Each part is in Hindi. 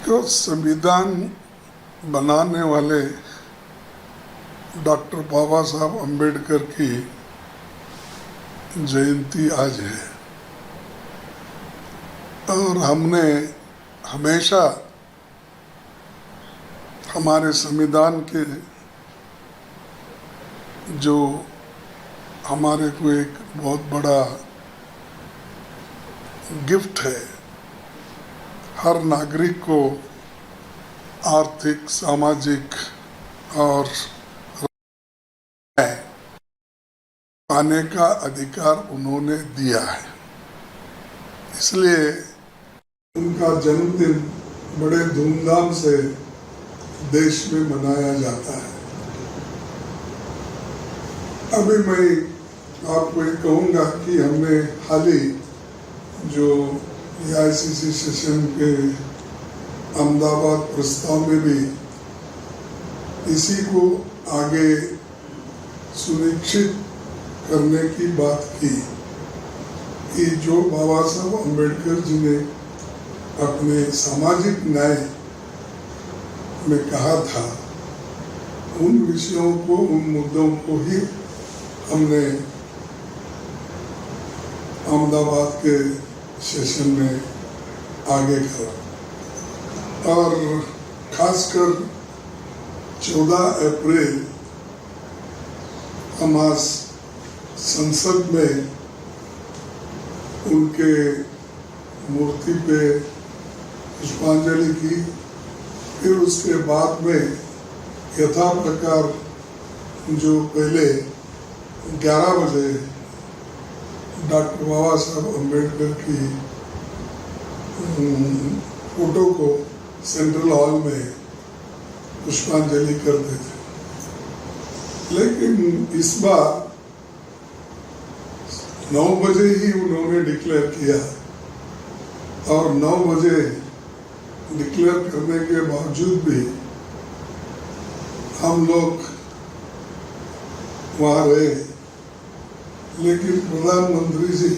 तो संविधान बनाने वाले डॉक्टर बाबा साहब अम्बेडकर की जयंती आज है और हमने हमेशा हमारे संविधान के जो हमारे को एक बहुत बड़ा गिफ्ट है, हर नागरिक को आर्थिक, सामाजिक और पाने का अधिकार उन्होंने दिया है। इसलिए उनका जन्मदिन बड़े धूमधाम से देश में मनाया जाता है। अभी मैं आपको ये कहूँगा कि हमने हाल ही जो AICC सेशन के अहमदाबाद प्रस्ताव में भी इसी को आगे सुनिश्चित करने की बात की कि जो बाबा साहब अम्बेडकर जी ने अपने सामाजिक न्याय में कहा था, उन विषयों को, उन मुद्दों को ही हमने अहमदाबाद के सेशन में आगे करा और खासकर 14 अप्रैल हम आज संसद में उनके मूर्ति पे पुष्पांजलि की। फिर उसके बाद में यथा प्रकार जो पहले 11 बजे डॉक्टर बाबा साहब अम्बेडकर की फोटो को सेंट्रल हॉल में पुष्पांजलि करते थे, लेकिन इस बार 9 बजे ही उन्होंने डिक्लेयर किया और 9 बजे डिक्लेयर करने के बावजूद भी हम लोग वहाँ रहे, लेकिन प्रधानमंत्री जी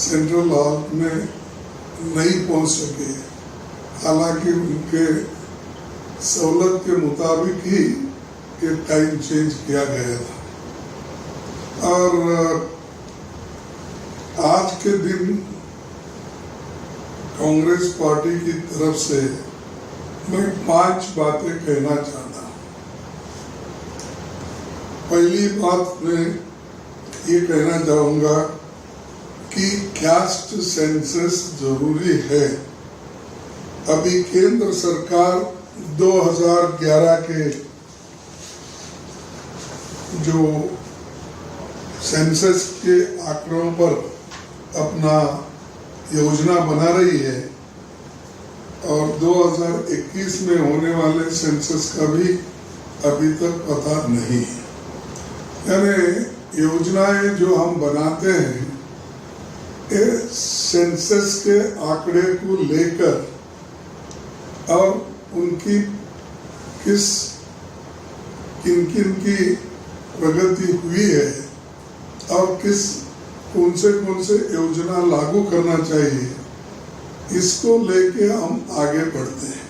सेंट्रल हॉल में नहीं पहुँच सके। हालांकि उनके सहूलत के मुताबिक ही ये टाइम चेंज किया गया था। और आज के दिन कांग्रेस पार्टी की तरफ से मैं 5 बातें कहना चाहता हूँ। पहली बात मैं ये कहना चाहूँगा कि कास्ट सेंसस जरूरी है। अभी केंद्र सरकार 2011 के जो सेंसस के आंकड़ों पर अपना योजना बना रही है और 2021 में होने वाले सेंसस का भी अभी तक पता नहीं है। यानी योजनाएं जो हम बनाते हैं ये सेंसस के आंकड़े को लेकर और उनकी किन की प्रगति हुई है और कौन से योजना लागू करना चाहिए, इसको लेके हम आगे बढ़ते हैं।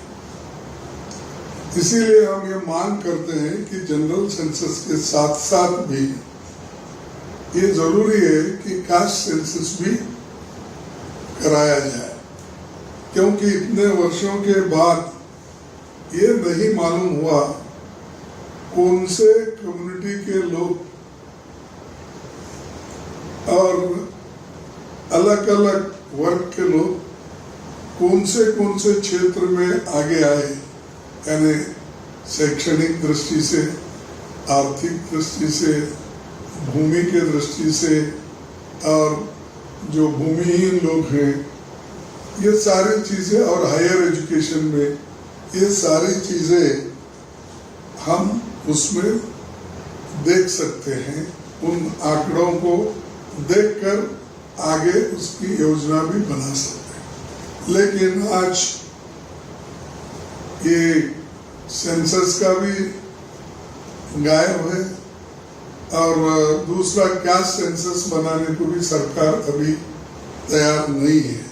इसीलिए हम ये मांग करते हैं कि जनरल सेंसस के साथ साथ भी ये जरूरी है कि कास्ट सेंसस भी कराया जाए, क्योंकि इतने वर्षों के बाद ये नहीं मालूम हुआ कौन से कम्युनिटी के लोग और अलग अलग वर्ग के लोग कौन से क्षेत्र में आगे आए, यानी शैक्षणिक दृष्टि से, आर्थिक दृष्टि से, भूमि के दृष्टि से, और जो भूमिहीन लोग हैं, ये सारी चीजें, और हायर एजुकेशन में ये सारी चीजें हम उसमें देख सकते हैं। उन आंकड़ों को देखकर आगे उसकी योजना भी बना सकते हैं। लेकिन आज ये सेंसस का भी गायब है और दूसरा कास्ट सेंसस बनाने को भी सरकार अभी तैयार नहीं है।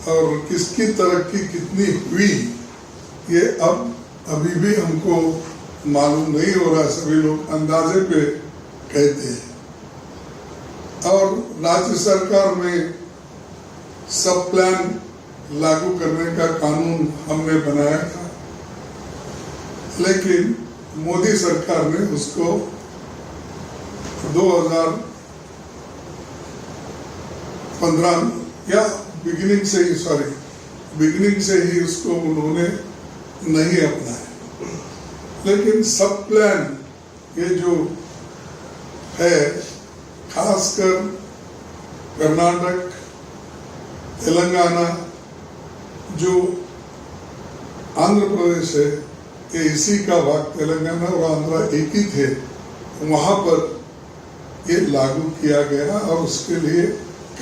और किसकी तरक्की कितनी हुई ये अभी भी हमको मालूम नहीं हो रहा। सभी लोग अंदाजे पे कहते हैं। और राज्य सरकार में सब प्लान लागू करने का कानून हमने बनाया था, लेकिन मोदी सरकार ने उसको 2015 या बिगिनिंग से ही उसको उन्होंने नहीं अपनाया। लेकिन सब प्लान ये जो है, खासकर कर्नाटक, तेलंगाना, जो आंध्र प्रदेश है, ये इसी का भाग, तेलंगाना और आंध्रा एक ही थे, वहां पर ये लागू किया गया और उसके लिए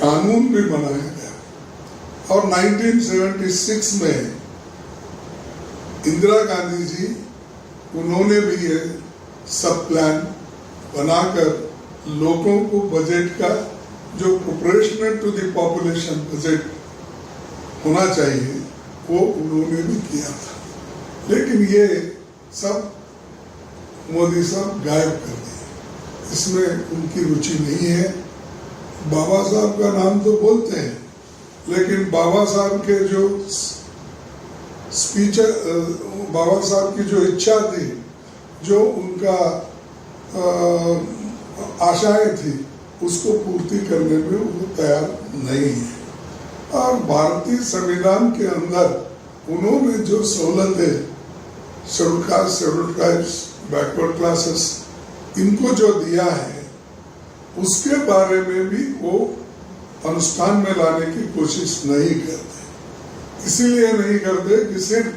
कानून भी बनाया गया। और 1976 में इंदिरा गांधी जी, उन्होंने भी ये सब प्लान बनाकर लोगों को बजट का जो proportional to the population budget होना चाहिए वो उन्होंने भी किया था। लेकिन ये सब मोदी साहब गायब कर दिए, इसमें उनकी रुचि नहीं है। बाबा साहब का नाम तो बोलते हैं, लेकिन बाबा साहब के जो स्पीच, बाबा साहब की जो इच्छा थी, जो उनका आशाएं थी, उसको पूर्ति करने में वो तैयार नहीं है। और भारतीय संविधान के अंदर उन्होंने जो सहूलतें schedule caste, schedule tribes, backward classes, इनको जो दिया है, उसके बारे में भी वो अनुष्ठान में लाने की कोशिश नहीं करते। इसीलिए नहीं करते कि सिर्फ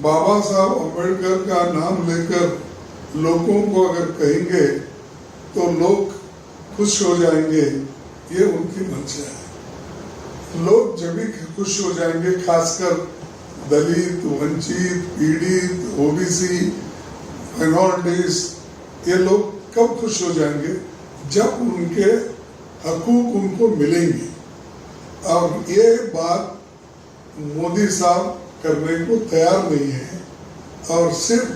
बाबा साहब अम्बेडकर का नाम लेकर लोगों को अगर कहेंगे तो लोग खुश हो जाएंगे, ये उनकी मंशा है। लोग जब भी खुश हो जाएंगे, खासकर दलित, वंचित, पीड़ित, ओबीसी, माइनॉरिटीज, ये लोग कब खुश हो जाएंगे? जब उनके हकूक उनको मिलेंगे। और ये बात मोदी साहब करने को तैयार नहीं है और सिर्फ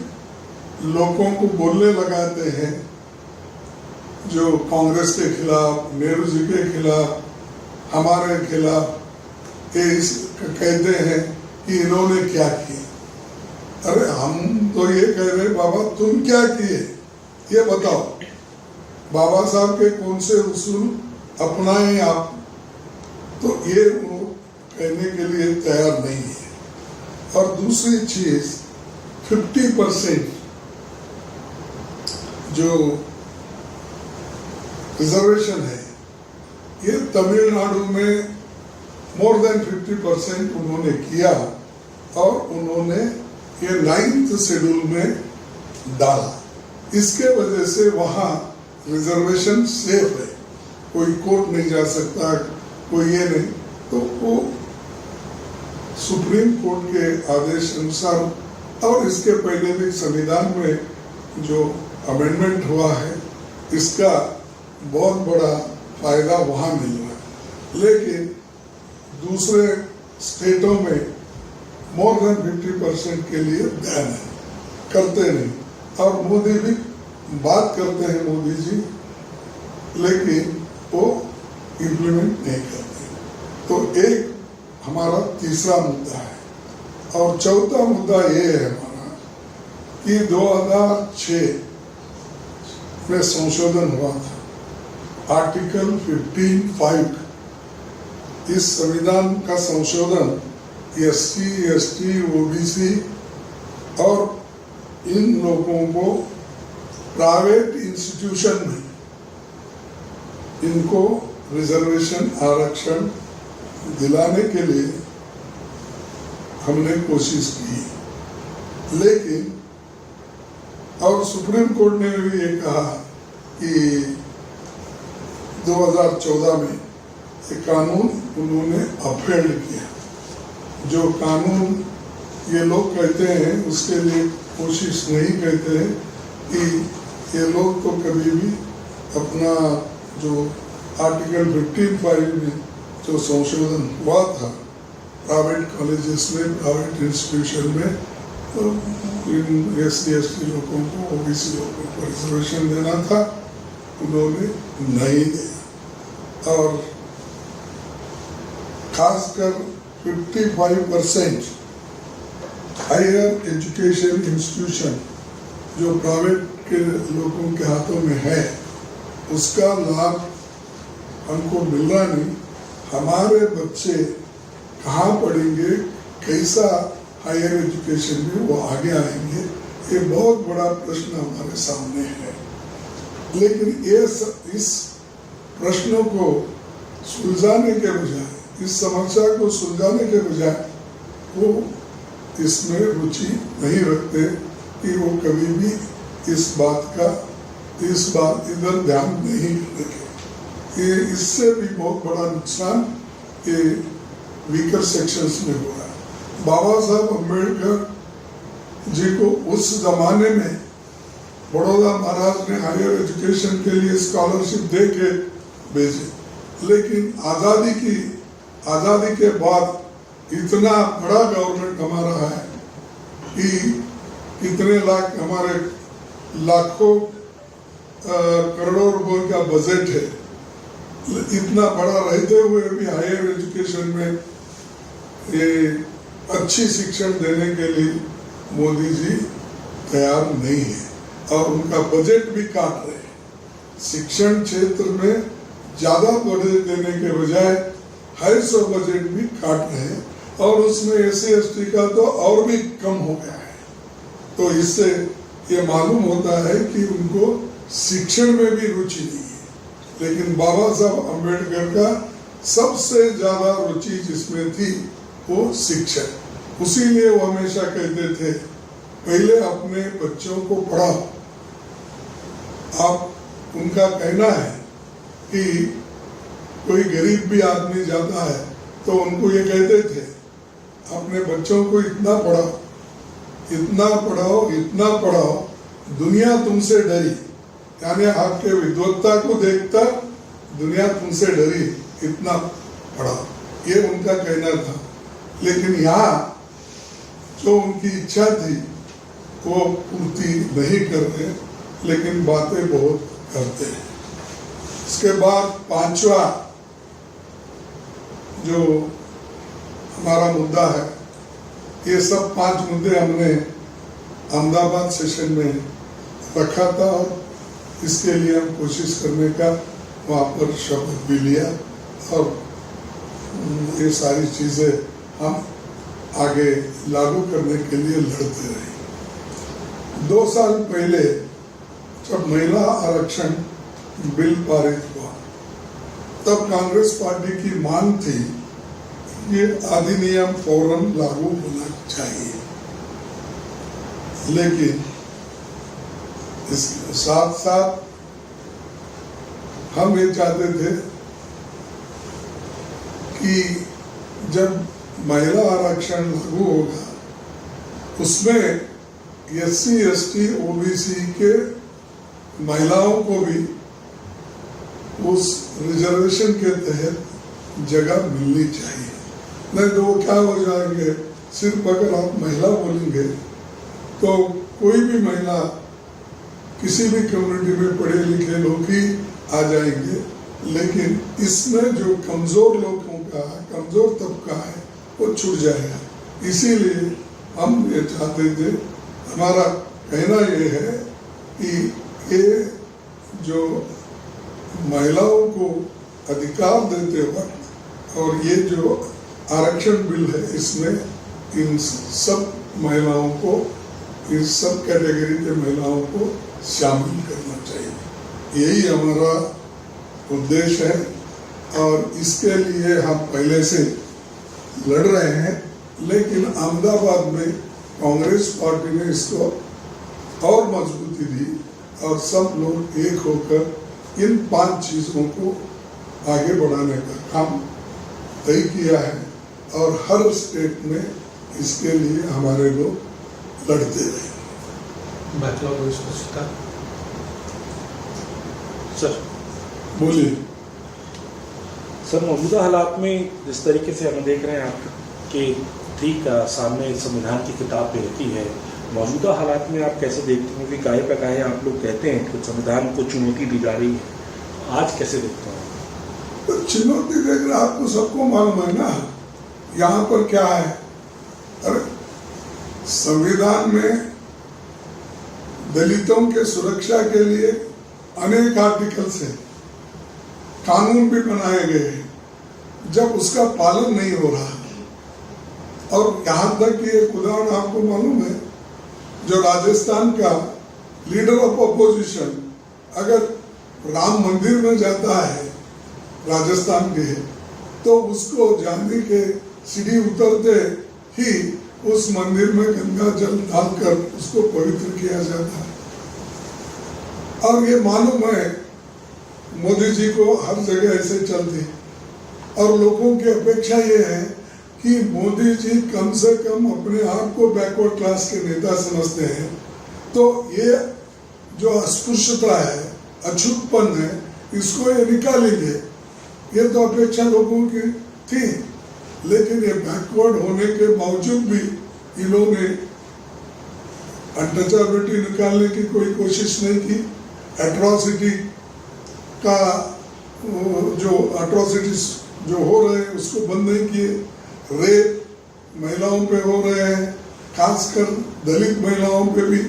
लोगों को बोलने लगाते हैं, जो कांग्रेस के खिलाफ, नेहरू जी के खिलाफ, हमारे खिलाफ, ये कहते हैं कि इन्होंने क्या किया। अरे हम तो ये कह रहे, बाबा तुम क्या किए ये बताओ। बाबा साहब के कौन से उसूल अपनाए आप? तो ये वो कहने के लिए तैयार नहीं है। और दूसरी चीज, 50% जो रिजर्वेशन है, ये तमिलनाडु में मोर देन 50% उन्होंने किया और उन्होंने ये 9th शेड्यूल में डाला। इसके वजह से वहाँ रिजर्वेशन सेफ है, कोई कोर्ट नहीं जा सकता, कोई ये नहीं। तो वो सुप्रीम कोर्ट के आदेश अनुसार और इसके पहले भी संविधान में जो अमेंडमेंट हुआ है, इसका बहुत बड़ा फायदा वहाँ मिल रहा है। लेकिन दूसरे स्टेटों में मोर देन 50% के लिए बैन है, करते नहीं। और मोदी भी बात करते हैं, मोदी जी, लेकिन वो इम्प्लीमेंट नहीं करते। तो एक हमारा तीसरा मुद्दा है। और चौथा मुद्दा ये है हमारा कि 2006 में संशोधन हुआ था, आर्टिकल 15(5). इस संविधान का संशोधन SC, ST, OBC और इन लोगों को प्राइवेट इंस्टीट्यूशन में इनको रिजर्वेशन, आरक्षण दिलाने के लिए हमने कोशिश की। लेकिन और सुप्रीम कोर्ट ने भी ये कहा कि 2014 में ये कानून उन्होंने अपहेल्ड किया। जो कानून ये लोग कहते हैं उसके लिए कोशिश नहीं करते हैं कि ये लोग तो कभी भी अपना जो आर्टिकल 15(5) में जो संशोधन हुआ था प्राइवेट कॉलेजेस में, प्राइवेट इंस्टीट्यूशन में तो इन SC/ST लोगों को, OBC लोगों को रिजर्वेशन देना था, उन्होंने नहीं दिया। और खासकर 55% हायर एजुकेशन इंस्टीट्यूशन जो प्राइवेट के लोगों के हाथों में है, उसका लाभ हमको मिल रहा नहीं। हमारे बच्चे कहाँ पढ़ेंगे, कैसा हायर एजुकेशन में वो आगे आएंगे, ये बहुत बड़ा प्रश्न हमारे सामने है। लेकिन इस प्रश्नों को सुलझाने के बजाय, इस समस्या को सुलझाने के बजाय वो इसमें रुचि नहीं रखते कि वो कभी भी इस बात इधर ध्यान नहीं रखे। ये इससे भी बहुत बड़ा नुकसान ये वीकर सेक्शंस में हो रहा है। बाबा साहब अम्बेडकर जी को उस जमाने में बड़ौदा महाराज ने हायर एजुकेशन के लिए स्कॉलरशिप दे के भेजे, लेकिन आज़ादी के बाद इतना बड़ा गवर्नमेंट हमारा है कि कितने लाख, हमारे लाखों करोड़ों रुपए का बजट है, इतना बड़ा रहते हुए भी हायर एजुकेशन में ये अच्छी शिक्षण देने के लिए मोदी जी तैयार नहीं है और उनका बजट भी काट रहे हैं। शिक्षण क्षेत्र में ज्यादा बजट देने के बजाय 250 बजट भी काट रहे हैं और उसमें SC/ST का तो और भी कम हो गया है। तो इससे ये मालूम होता है कि उनको शिक्षण में भी रुचि नहीं है। लेकिन बाबा साहब अम्बेडकर का सबसे ज्यादा रुचि जिसमें थी वो शिक्षण। उसीलिए वो हमेशा कहते थे पहले अपने बच्चों को पढ़ाओ। आप, उनका कहना है कि कोई गरीब भी आदमी जाता है तो उनको ये कहते थे अपने बच्चों को इतना पढ़ाओ, इतना पढ़ाओ, इतना पढ़ाओ, दुनिया तुमसे डरी, यानी आपके विद्वत्ता को देखता दुनिया तुमसे डरी, इतना पढ़ाओ, ये उनका कहना था। लेकिन यहाँ जो उनकी इच्छा थी वो पूर्ति नहीं करते, लेकिन बातें बहुत करते हैं। इसके बाद पांचवा जो हमारा मुद्दा है, ये सब 5 मुद्दे हमने अहमदाबाद सेशन में रखा था और इसके लिए हम कोशिश करने का वहाँ पर शपथ भी लिया और ये सारी चीजें हम आगे लागू करने के लिए लड़ते रहे। 2 साल पहले जब महिला आरक्षण बिल पारित हुआ तब कांग्रेस पार्टी की मांग थी ये अधिनियम फौरन लागू होना चाहिए, लेकिन इसके साथ साथ हम ये चाहते थे कि जब महिला आरक्षण लागू होगा उसमें SC/ST OBC के महिलाओं को भी उस रिजर्वेशन के तहत जगह मिलनी चाहिए। नहीं तो वो क्या हो जाएंगे, सिर्फ अगर आप महिला बोलेंगे तो कोई भी महिला किसी भी कम्युनिटी में पढ़े लिखे लोग ही आ जाएंगे, लेकिन इसमें जो कमजोर लोगों का, कमजोर तबका है वो छूट जाएगा। इसीलिए हम ये चाहते थे, हमारा कहना ये है कि ये जो महिलाओं को अधिकार देते वक्त और ये जो आरक्षण बिल है इसमें इन सब महिलाओं को, इस सब कैटेगरी के महिलाओं को शामिल करना चाहिए। यही हमारा उद्देश्य है और इसके लिए हम पहले से लड़ रहे हैं, लेकिन अहमदाबाद में कांग्रेस पार्टी ने इसको और मजबूती दी और सब लोग एक होकर इन 5 चीजों को आगे बढ़ाने का काम तय किया है और हर स्टेट में इसके लिए हमारे लोग लड़ते रहे। सर बोलिए। सर, मौजूदा हालात में जिस तरीके से हम देख रहे हैं, आप के ठीक सामने संविधान की किताब पे रहती है। मौजूदा हालात में आप कैसे देखते हैं कि काहे पे काहे आप लोग कहते हैं कि संविधान को चुनौती दी जा रही है, आज कैसे देखते हैं? तो चुनौती देख रहे, आपको सबको मालूम है ना यहाँ पर क्या है। अरे संविधान में दलितों के सुरक्षा के लिए अनेक आर्टिकल्स हैं, कानून भी बनाए गए हैं। जब उसका पालन नहीं हो रहा, और यहाँ तक कि एक उदाहरण आपको मालूम है, जो राजस्थान का लीडर ऑफ अपोजिशन अगर राम मंदिर में जाता है राजस्थान के, तो उसको जाने के सीढ़ी उतरते ही उस मंदिर में गंगा जल डालकर उसको पवित्र किया जाता है। और ये मालूम है मोदी जी को हर जगह ऐसे चलते, और लोगों की अपेक्षा ये है कि मोदी जी कम से कम अपने आप को बैकवर्ड क्लास के नेता समझते हैं, तो ये जो अस्पृश्यता है, अछूतपन है, इसको ये निकालेंगे। ये तो अपेक्षा लोगों की थी, लेकिन ये बैकवर्ड होने के बावजूद भी इन्होंने अनटचेबिलिटी निकालने की कोई कोशिश नहीं की। एट्रोसिटी का जो अट्रोसिटीज जो हो रहे हैं उसको बंद नहीं किए। रेप महिलाओं पे हो रहे हैं, खासकर दलित महिलाओं पे भी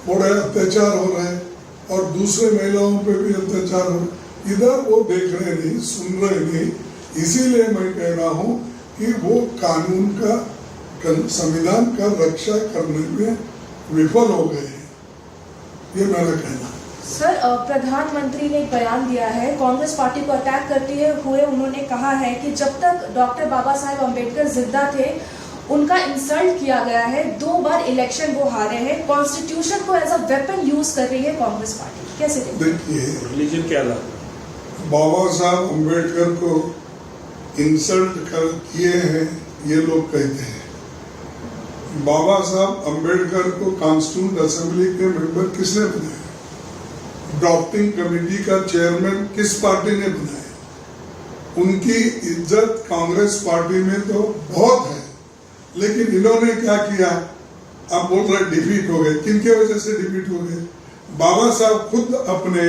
बड़े अत्याचार हो रहे हैं, और दूसरे महिलाओं पे भी अत्याचार हो रहे। इधर वो देख रहे नहीं, सुन रहे नहीं। इसीलिए मैं कह रहा हूँ कि वो कानून का, संविधान का रक्षा करने में विफल हो गए हैं, ये मेरा कहना है। सर, प्रधानमंत्री ने एक बयान दिया है, कांग्रेस पार्टी को अटैक करते हुए उन्होंने कहा है कि जब तक डॉक्टर बाबा साहेब अम्बेडकर जिंदा थे उनका इंसल्ट किया गया है। 2 बार इलेक्शन वो हारे हैं, कॉन्स्टिट्यूशन को एज अ वेपन यूज कर रही है कांग्रेस पार्टी। कैसे देखिए, रिलीजन क्या था? बाबा साहब अम्बेडकर को इंसल्ट किए हैं ये लोग कहते हैं। बाबा साहब अम्बेडकर को कॉन्स्टिट्यूंट असेंबली के मेंबर किसने बनाया? ड्राफ्टिंग कमेटी का चेयरमैन किस पार्टी ने बनाया? उनकी इज्जत कांग्रेस पार्टी में तो बहुत है, लेकिन इन्होंने क्या किया? आप बोल रहे डिफीट हो गए, किनके वजह से डिफीट हो गए? बाबा साहब खुद अपने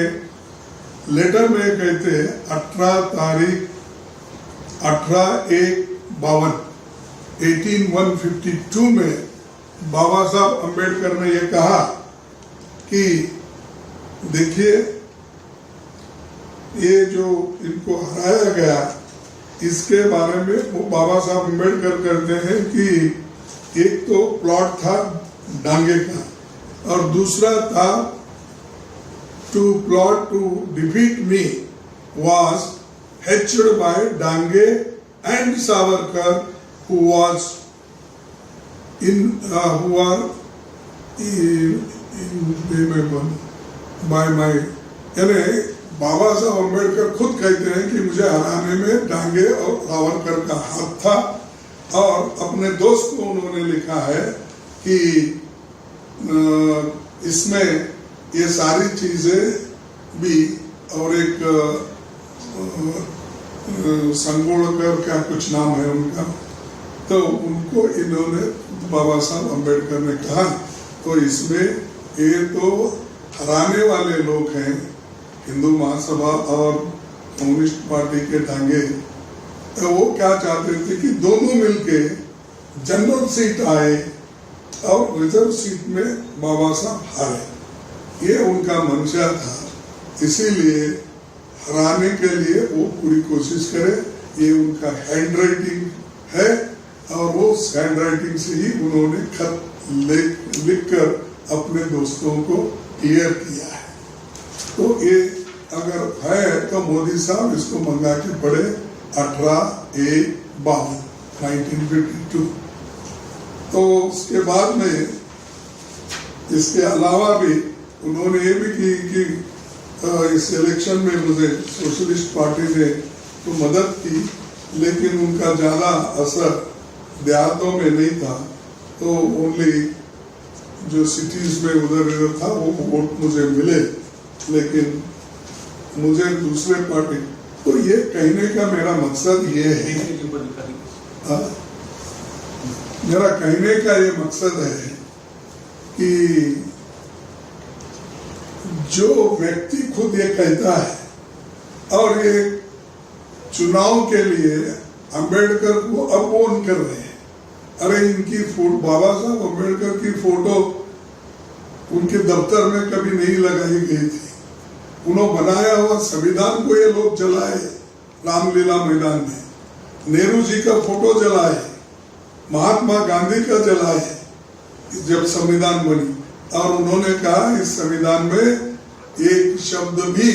लेटर में कहते हैं 18/1/1852 में बाबा साहब अम्बेडकर ने यह कहा कि देखिए, ये जो इनको हराया गया इसके बारे में वो बाबा साहब अम्बेडकर कहते हैं कि एक तो प्लॉट था डांगे का, और दूसरा था to plot to defeat me was hatched by Dange and Savarkar, who are by my, यानी बाबा साहब अम्बेडकर खुद कहते हैं कि मुझे हराने में डांगे और सावरकर का हाथ था, और अपने दोस्त को उन्होंने लिखा है कि इसमें ये सारी चीजें भी, और एक संगोड़कर क्या कुछ नाम है उनका, तो उनको इन्होंने बाबा साहब अम्बेडकर ने कहा। तो इसमें ये तो हराने वाले लोग हैं हिंदू महासभा और कम्युनिस्ट पार्टी के डांगे, तो वो क्या चाहते थे कि दोनों मिलके जनरल सीट आए और रिजर्व सीट में बाबा साहब हारे। ये उनका मंशा था, इसीलिए हराने के लिए वो पूरी कोशिश करे। ये उनका हैंड राइटिंग है, और वो हैंड राइटिंग से ही उन्होंने खत लिखकर अपने दोस्तों को क्लियर किया है। तो ये अगर है तो मोदी साहब इसको मंगा के पढ़े 18/1/1952। तो उसके बाद में इसके अलावा भी उन्होंने ये भी की कि इस इलेक्शन में मुझे सोशलिस्ट पार्टी ने तो मदद की, लेकिन उनका ज़्यादा असर देहातों में नहीं था, तो ओनली जो सिटीज में उधर इधर था वो वोट मुझे मिले, लेकिन मुझे दूसरे पार्टी। तो ये कहने का मेरा मकसद ये है, मेरा कहने का ये मकसद है कि जो व्यक्ति खुद ये कहता है और ये चुनाव के लिए अंबेडकर को अपमान कर रहे हैं। अरे इनकी फोटो, बाबा साहब अंबेडकर की फोटो उनके दफ्तर में कभी नहीं लगाई गई थी। उन्होंने बनाया हुआ संविधान को ये लोग जलाए रामलीला मैदान में, नेहरू जी का फोटो जलाए, महात्मा गांधी का जलाए जब संविधान बनी। और उन्होंने कहा इस संविधान में एक शब्द भी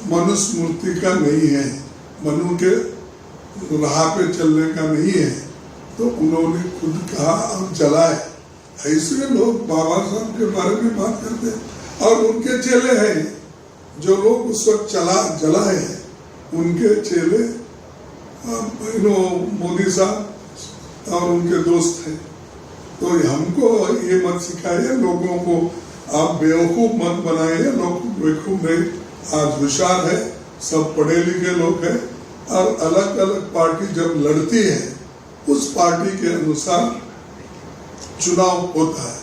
मनुस्मृति का नहीं है, मनु के राह पे चलने का नहीं है। तो उन्होंने खुद कहा और जलाए। ऐसे लोग बाबा साहब के बारे में बात करते हैं और उनके चेले हैं जो लोग उस वक्त जलाए हैं, उनके चेले मोदी साहब और उनके दोस्त हैं। तो हमको ये मत सिखाइए लोगों को, आप बेवकूफ मत बनाइए। लोग बेवकूफ नहीं, आज होशियार है, सब पढ़े लिखे लोग हैं और अलग अलग पार्टी जब लड़ती है उस पार्टी के अनुसार चुनाव होता है।